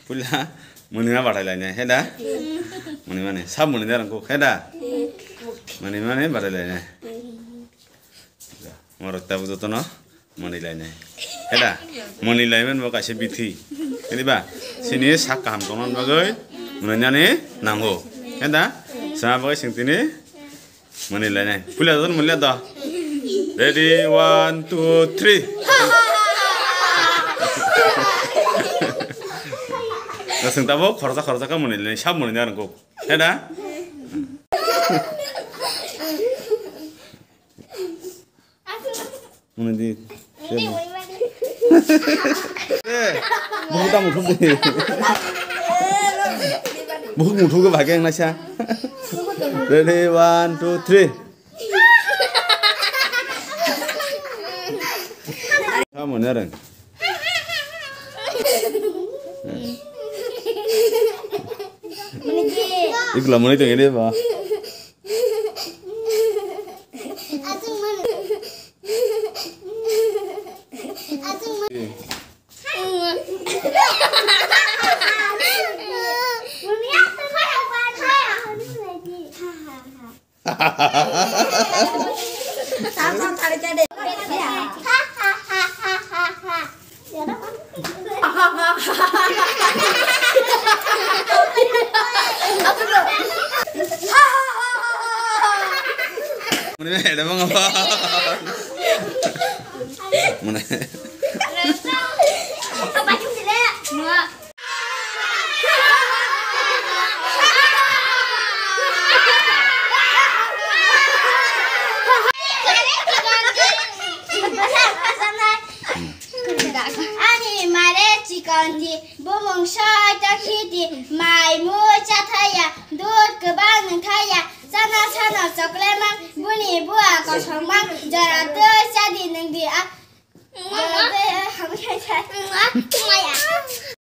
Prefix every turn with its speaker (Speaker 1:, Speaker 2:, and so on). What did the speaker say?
Speaker 1: pula munwina batailanya heda munwina sab munwina rwngkhuk heda munwina batailanya morok tabu jotono munilainya heda munilaimen bo kaise bithi hediba sini sak kaham konon bagai munwina ni nangho heda sama bagai singtini munilainya pula joton munlia do ready 1 2 3 Nasing tabo khorja ka munilai sab munwina rwngkhuk heda munwidi bukan musuh deh bukan musuh ke bagian nasi ready 1 2 3 kamu nereng ikut lamun itu ini apa Mana ada bang apa? Mana?
Speaker 2: Apa cuma dia? Ani mare chicken di bumung shai ta khiti mai mu cha thaya dud kebang nang thaya sana sana chocolate mang buni bua ko chong mang jara te cha di nang di a